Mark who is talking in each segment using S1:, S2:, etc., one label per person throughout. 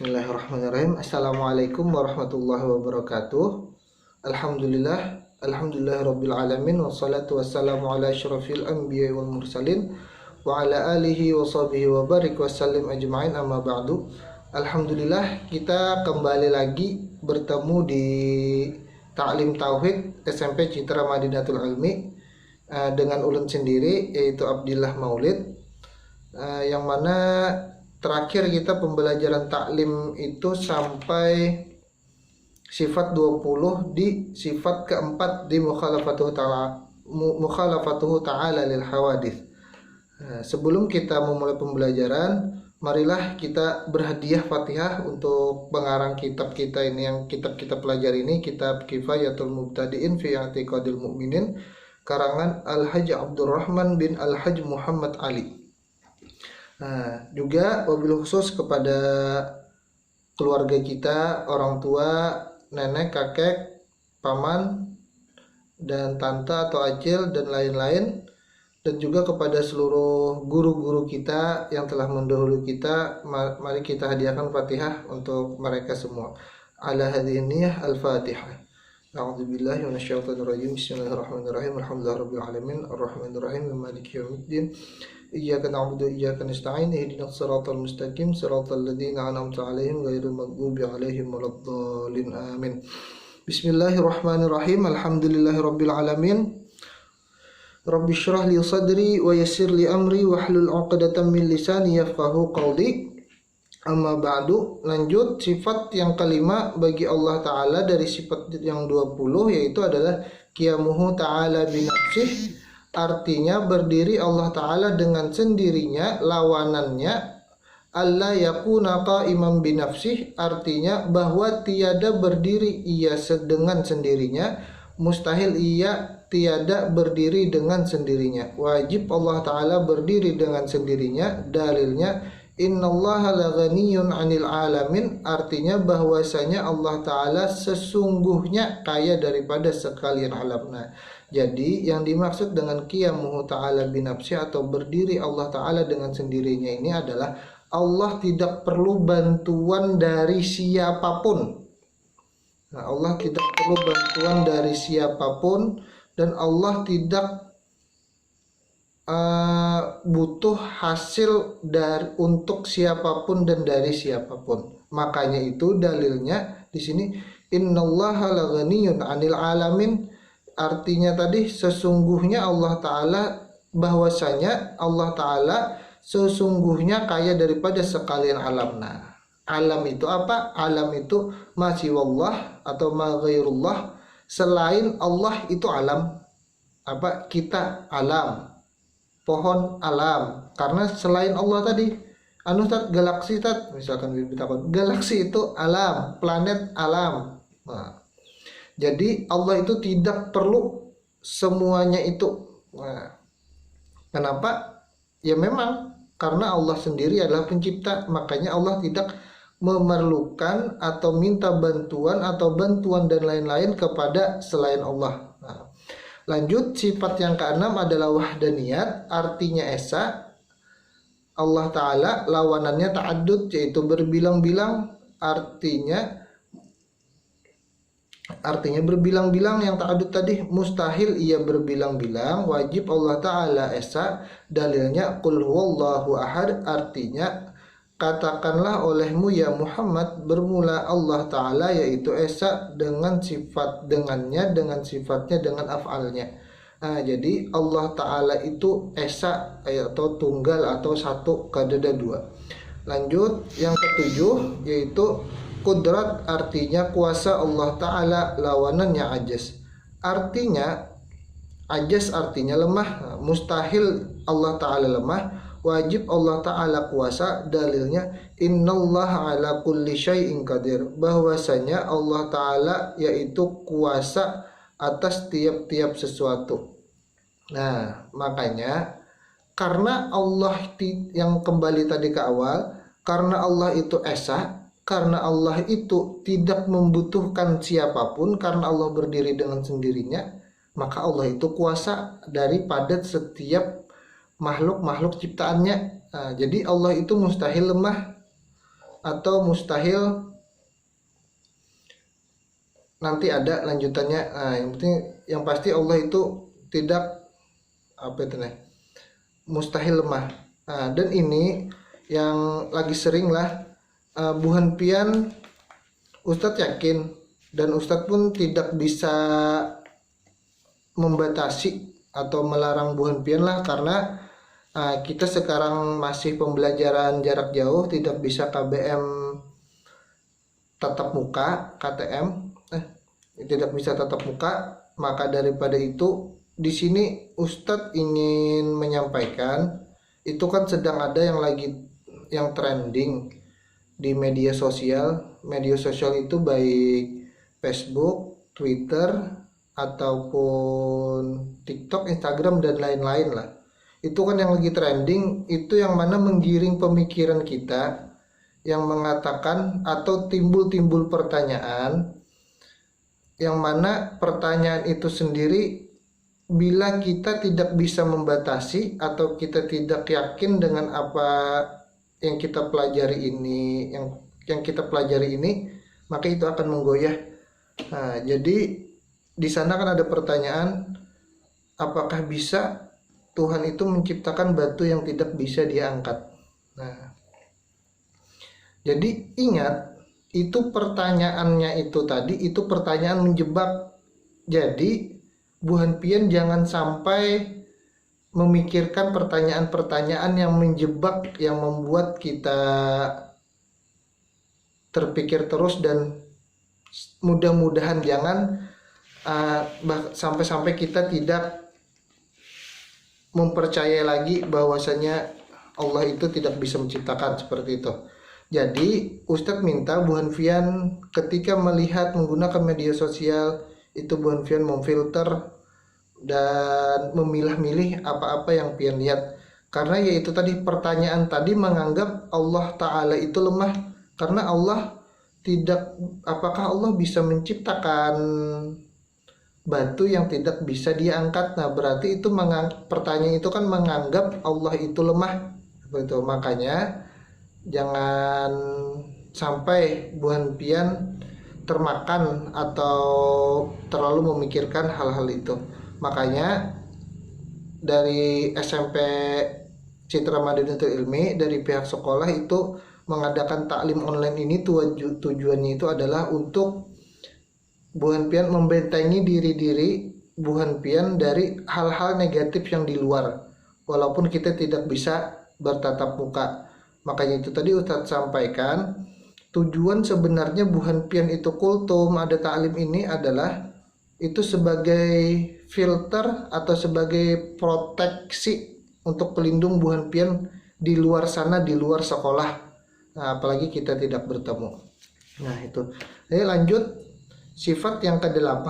S1: Bismillahirrahmanirrahim. Assalamualaikum warahmatullahi wabarakatuh. Alhamdulillahirabbil alamin wassalatu wassalamu ala asyrafil anbiya'i wal mursalin wa ala alihi wa sahbihi wa barik wasallim ajma'in, amma ba'du. Alhamdulillah, kita kembali lagi bertemu di Ta'lim Tauhid SMP Citra Madinatul Ilmi dengan ulun sendiri, yaitu Abdillah Maulid, yang mana terakhir kita pembelajaran taklim itu sampai sifat 20 di sifat keempat di mukhalafatuhu ta'ala lil hawadith. Sebelum kita memulai pembelajaran, marilah kita berhadiah Fatihah untuk pengarang kitab kita ini, yang kitab kita pelajari ini, kitab Kifayatul Mubtadi'in fi I'tiqadil Mu'minin, karangan Al-Hajj Abdurrahman bin Al-Hajj Muhammad Ali. Juga wabil khusus kepada keluarga kita, orang tua, nenek, kakek, paman, dan tante atau acil, dan lain-lain. Dan juga kepada seluruh guru-guru kita yang telah mendahului kita. Mari kita hadiahkan Fatihah untuk mereka semua. Ala hadhihi niyyah al-Fatihah. A'udzubillahi minasyaitonirrajim. Bismillahirrahmanirrahim. Alhamdulillahirabbil alamin, arrahmanirrahim, maliki yaumiddin. Iyyaka na'budu wa iyyaka nasta'in. Ihdinas siratal mustaqim, siratal ladzina an'amta 'alaihim ghairil maghdubi 'alaihim waladdallin. Amin. Bismillahirrahmanirrahim. Alhamdulillahirabbil alamin. Rabbi shrah li sadri wa yassir li amri wahlul 'uqdatam min lisani yafqahu qawli. Amma ba'du. Lanjut sifat yang kelima bagi Allah Ta'ala dari sifat yang 20, yaitu adalah qiyamuhu ta'ala binafsih. Artinya berdiri Allah Ta'ala dengan sendirinya. Lawanannya alla yakuna qa'iman binafsih, artinya bahwa tiada berdiri ia dengan sendirinya. Mustahil ia tiada berdiri dengan sendirinya. Wajib Allah Ta'ala berdiri dengan sendirinya. Dalilnya innallaha laghaniyun 'anil alamin, artinya bahwasanya Allah Ta'ala sesungguhnya kaya daripada sekalian alam. Jadi yang dimaksud dengan qiyamuhu ta'ala binafsi atau berdiri Allah Ta'ala dengan sendirinya ini adalah Allah tidak perlu bantuan dari siapapun. Allah tidak perlu bantuan dari siapapun, dan Allah tidak butuh hasil untuk siapapun dan dari siapapun. Makanya itu dalilnya di sini innallaha laghaniyun 'anil alamin. Artinya tadi sesungguhnya Allah Ta'ala, bahwasanya Allah Ta'ala sesungguhnya kaya daripada sekalian alam. Alam itu apa? Alam itu ma siwallah atau ma ghairullah, selain Allah itu alam. Apa? Kita alam, pohon alam, karena selain Allah tadi galaksi misalkan galaksi itu alam, planet alam. Jadi Allah itu tidak perlu semuanya itu. Kenapa? Ya memang karena Allah sendiri adalah pencipta, makanya Allah tidak memerlukan atau minta bantuan dan lain-lain kepada selain Allah. Lanjut, sifat yang keenam adalah wahdaniyat, artinya esa. Allah Ta'ala lawanannya ta'addud, yaitu berbilang-bilang. Artinya berbilang-bilang. Yang ta'addud tadi mustahil ia berbilang-bilang. Wajib Allah Ta'ala esa. Dalilnya qul huwallahu ahad, artinya katakanlah olehmu ya Muhammad, bermula Allah Ta'ala yaitu esa dengan sifat dengannya, dengan sifatnya, dengan af'alnya. Jadi Allah Ta'ala itu esa atau tunggal atau satu, kadada dua. Lanjut yang ketujuh, yaitu Qudrat, artinya kuasa Allah Ta'ala, lawanannya ajaz. Artinya ajaz artinya lemah. Mustahil Allah Ta'ala lemah, wajib Allah Ta'ala kuasa. Dalilnya innallaha ala kulli syai'in qadir, bahwasanya Allah Ta'ala yaitu kuasa atas tiap-tiap sesuatu. Makanya karena Allah, yang kembali tadi ke awal, karena Allah itu esa, karena Allah itu tidak membutuhkan siapapun, karena Allah berdiri dengan sendirinya, maka Allah itu kuasa daripada setiap makhluk-makhluk ciptaannya. Jadi Allah itu mustahil lemah. atau mustahil nanti ada lanjutannya. Nah, yang penting yang pasti Allah itu tidak apa itu nih, mustahil lemah. Nah, dan ini yang lagi sering lah buhan pian Ustadz yakin, dan Ustadz pun tidak bisa membatasi atau melarang buhan pian lah, karena kita sekarang masih pembelajaran jarak jauh, tidak bisa KBM tatap muka, KTM, tidak bisa tatap muka. Maka daripada itu, di sini Ustadz ingin menyampaikan, itu kan sedang ada yang trending di media sosial. Media sosial itu baik Facebook, Twitter, ataupun TikTok, Instagram, dan lain-lain lah. Itu kan yang lagi trending, itu yang mana menggiring pemikiran kita, yang mengatakan atau timbul pertanyaan, yang mana pertanyaan itu sendiri, bila kita tidak bisa membatasi atau kita tidak yakin dengan apa yang kita pelajari ini, yang kita pelajari ini, maka itu akan menggoyah. Nah, jadi di sana kan ada pertanyaan, apakah bisa Tuhan itu menciptakan batu yang tidak bisa dia angkat? Nah, jadi ingat, itu pertanyaannya itu tadi, itu pertanyaan menjebak. Jadi buhan pian jangan sampai memikirkan pertanyaan-pertanyaan yang menjebak, yang membuat kita terpikir terus, dan mudah-mudahan jangan sampai-sampai kita tidak mempercayai lagi bahwasanya Allah itu tidak bisa menciptakan, seperti itu. Jadi Ustadz minta buhan pian ketika melihat menggunakan media sosial itu, buhan pian memfilter dan memilah-milih apa-apa yang pian lihat, karena yaitu tadi pertanyaan tadi menganggap Allah Ta'ala itu lemah, karena Allah tidak, apakah Allah bisa menciptakan batu yang tidak bisa diangkat? Nah, berarti itu pertanyaan itu kan menganggap Allah itu lemah, begitu. Makanya jangan sampai buhan pian termakan atau terlalu memikirkan hal-hal itu. Makanya dari SMP Citra Madinatul Ilmi, dari pihak sekolah itu mengadakan taklim online ini, tujuannya itu adalah untuk buhan pian membentengi diri buhan pian dari hal-hal negatif yang di luar, walaupun kita tidak bisa bertatap muka. Makanya itu tadi Ustadz sampaikan, tujuan sebenarnya buhan pian itu kultum, ada taklim ini adalah itu sebagai filter atau sebagai proteksi untuk pelindung buhan pian di luar sana, di luar sekolah. Nah, apalagi kita tidak bertemu. Nah, itu. Jadi lanjut, sifat yang ke-8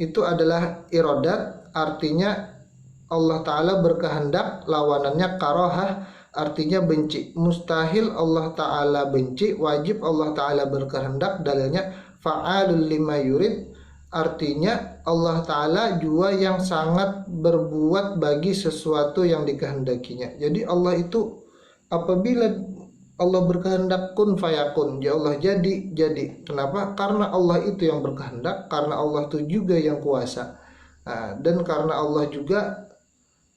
S1: itu adalah irodat, artinya Allah Ta'ala berkehendak, lawanannya karohah, artinya benci. Mustahil Allah Ta'ala benci, wajib Allah Ta'ala berkehendak, dalilnya fa'alul lima yurid, artinya Allah Ta'ala jua yang sangat berbuat bagi sesuatu yang dikehendakinya. Jadi Allah itu apabila Allah berkehendak kun fayakun, ya Allah jadi. Kenapa? Karena Allah itu yang berkehendak, karena Allah itu juga yang kuasa. Nah, dan karena Allah juga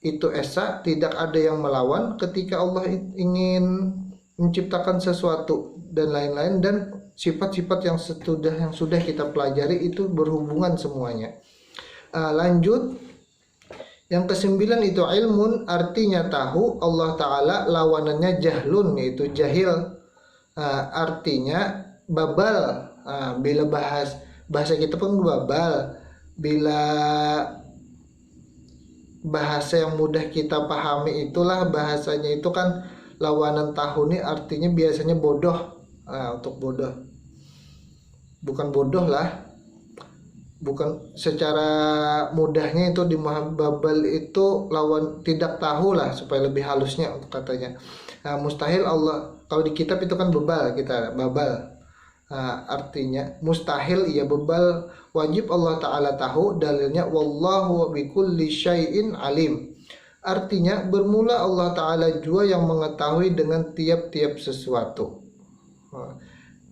S1: itu esa, tidak ada yang melawan ketika Allah ingin menciptakan sesuatu dan lain-lain, dan sifat-sifat yang sudah kita pelajari itu berhubungan semuanya. Lanjut, yang ke-9 itu ilmun, artinya tahu. Allah Ta'ala lawanannya jahlun, yaitu jahil, artinya babal. Bila bahasa kita pun babal, bila bahasa yang mudah kita pahami itulah bahasanya itu kan lawanan tahu ini artinya biasanya bodoh. Untuk bodoh, bukan bodoh lah, bukan secara mudahnya itu di babal itu lawan tidak tahu lah, supaya lebih halusnya untuk katanya. Mustahil Allah, kalau di kitab itu kan babal, kita babal. Artinya mustahil, iya babal, wajib Allah Ta'ala tahu, dalilnya wallahu bikulli syai'in alim, artinya bermula Allah Ta'ala jua yang mengetahui dengan tiap-tiap sesuatu.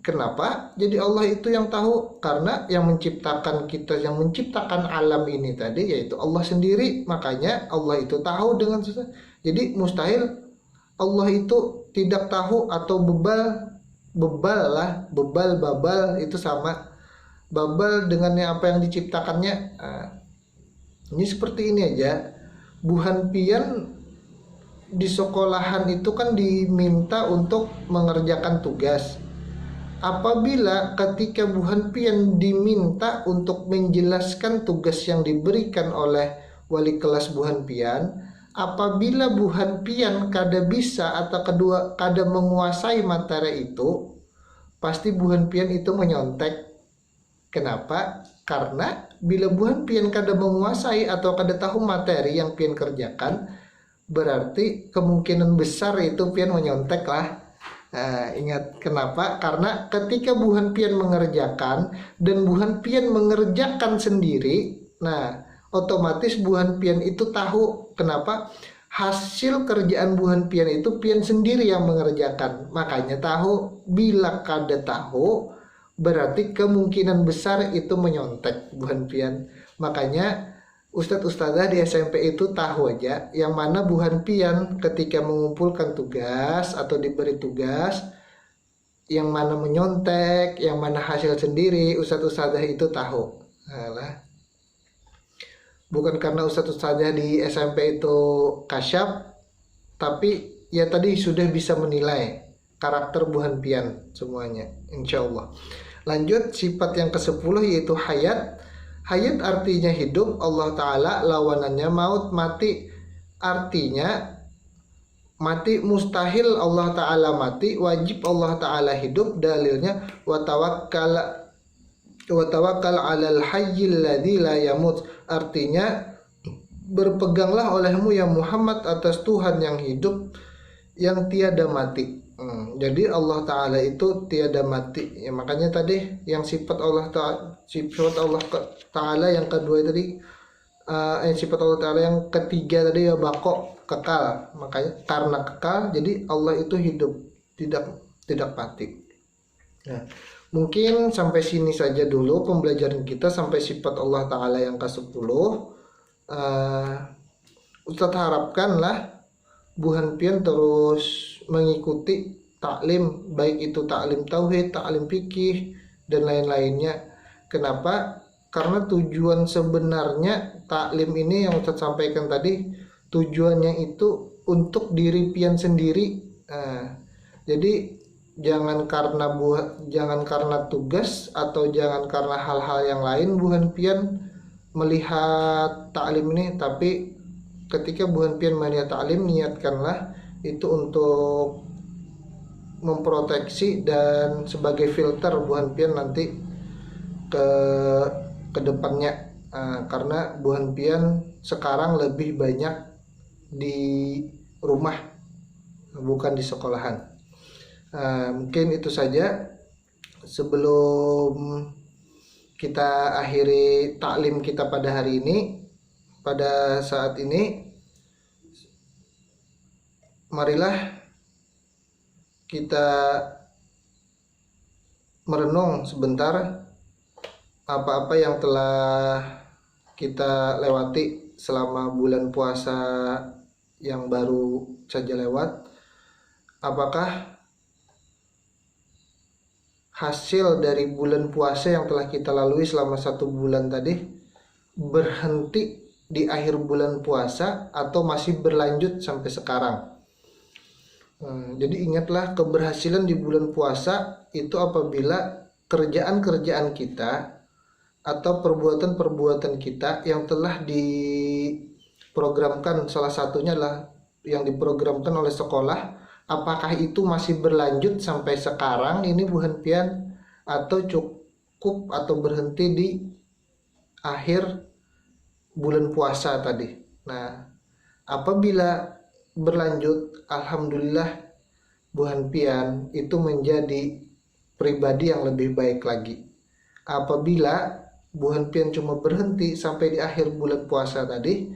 S1: Kenapa? Jadi Allah itu yang tahu, karena yang menciptakan kita, yang menciptakan alam ini tadi yaitu Allah sendiri. Makanya Allah itu tahu dengan susah. Jadi mustahil Allah itu tidak tahu, atau babal itu sama. Babal dengan apa yang diciptakannya. Ini seperti ini aja. Buhan pian di sekolahan itu kan diminta untuk mengerjakan tugas. Apabila ketika buhan pian diminta untuk menjelaskan tugas yang diberikan oleh wali kelas buhan pian, apabila buhan pian kada bisa atau kedua kada menguasai materi itu, pasti buhan pian itu menyontek. Kenapa? Karena bila buhan pian kada menguasai atau kada tahu materi yang pian kerjakan, berarti kemungkinan besar itu pian menyontek lah. Nah, ingat kenapa? Karena ketika buhan pian mengerjakan dan buhan pian mengerjakan sendiri, nah otomatis buhan pian itu tahu kenapa hasil kerjaan buhan pian itu pian sendiri yang mengerjakan. Makanya tahu. Bila kada tahu, berarti kemungkinan besar itu menyontek buhan pian. Makanya Ustadz-ustadzah di SMP itu tahu aja yang mana buhan pian ketika mengumpulkan tugas atau diberi tugas, yang mana menyontek, yang mana hasil sendiri, ustadz-ustadzah itu tahu. Alah. Bukan karena ustadz-ustadzah di SMP itu kasyaf, tapi ya tadi sudah bisa menilai karakter buhan pian semuanya, insya Allah. Lanjut, sifat yang ke-10 yaitu hayat. Hayat artinya hidup, Allah Ta'ala lawanannya maut, mati. Artinya mati mustahil Allah Ta'ala mati, wajib Allah Ta'ala hidup. Dalilnya wa tawakkal 'alal hayyil ladzi la yamut. Artinya berpeganglah olehmu ya Muhammad atas Tuhan yang hidup, yang tiada mati. Jadi Allah Ta'ala itu tiada mati ya, makanya tadi yang sifat Allah Ta'ala yang kedua tadi, sifat Allah Ta'ala yang ketiga tadi ya bako, kekal. Makanya karena kekal jadi Allah itu hidup, tidak mati. Nah, mungkin sampai sini saja dulu pembelajaran kita sampai sifat Allah Ta'ala yang ke-10. Ustadz harapkanlah buhan pian terus mengikuti taklim, baik itu taklim tauhid, taklim fikih dan lain-lainnya. Kenapa? Karena tujuan sebenarnya taklim ini yang Ustadz sampaikan tadi, tujuannya itu untuk diri pian sendiri. Jadi jangan karena tugas atau jangan karena hal-hal yang lain buhan pian melihat taklim ini, tapi ketika buhan pian melihat taklim, niatkanlah itu untuk memproteksi dan sebagai filter buhan pian nanti ke depannya. Karena buhan pian sekarang lebih banyak di rumah, bukan di sekolahan. Mungkin itu saja sebelum kita akhiri taklim kita pada hari ini. Pada saat ini marilah kita merenung sebentar apa-apa yang telah kita lewati selama bulan puasa yang baru saja lewat. Apakah hasil dari bulan puasa yang telah kita lalui selama 1 bulan tadi berhenti di akhir bulan puasa atau masih berlanjut sampai sekarang? Jadi ingatlah, keberhasilan di bulan puasa itu apabila kerjaan-kerjaan kita atau perbuatan-perbuatan kita yang telah diprogramkan, salah satunya adalah yang diprogramkan oleh sekolah, apakah itu masih berlanjut sampai sekarang ini buhan pian, atau cukup atau berhenti di akhir bulan puasa tadi. Nah, apabila berlanjut, alhamdulillah buhan pian itu menjadi pribadi yang lebih baik lagi. Apabila buhan pian cuma berhenti sampai di akhir bulan puasa tadi,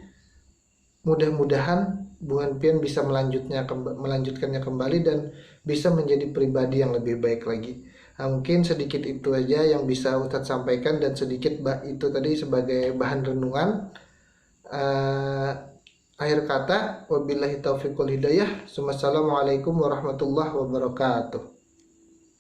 S1: mudah-mudahan buhan pian bisa melanjutkannya kembali dan bisa menjadi pribadi yang lebih baik lagi. Nah, mungkin sedikit itu aja yang bisa Ustadz sampaikan, dan sedikit itu tadi sebagai bahan renungan. Eh, Akhir kata, wabillahi taufiq wal hidayah. Wassalamualaikum warahmatullahi wabarakatuh.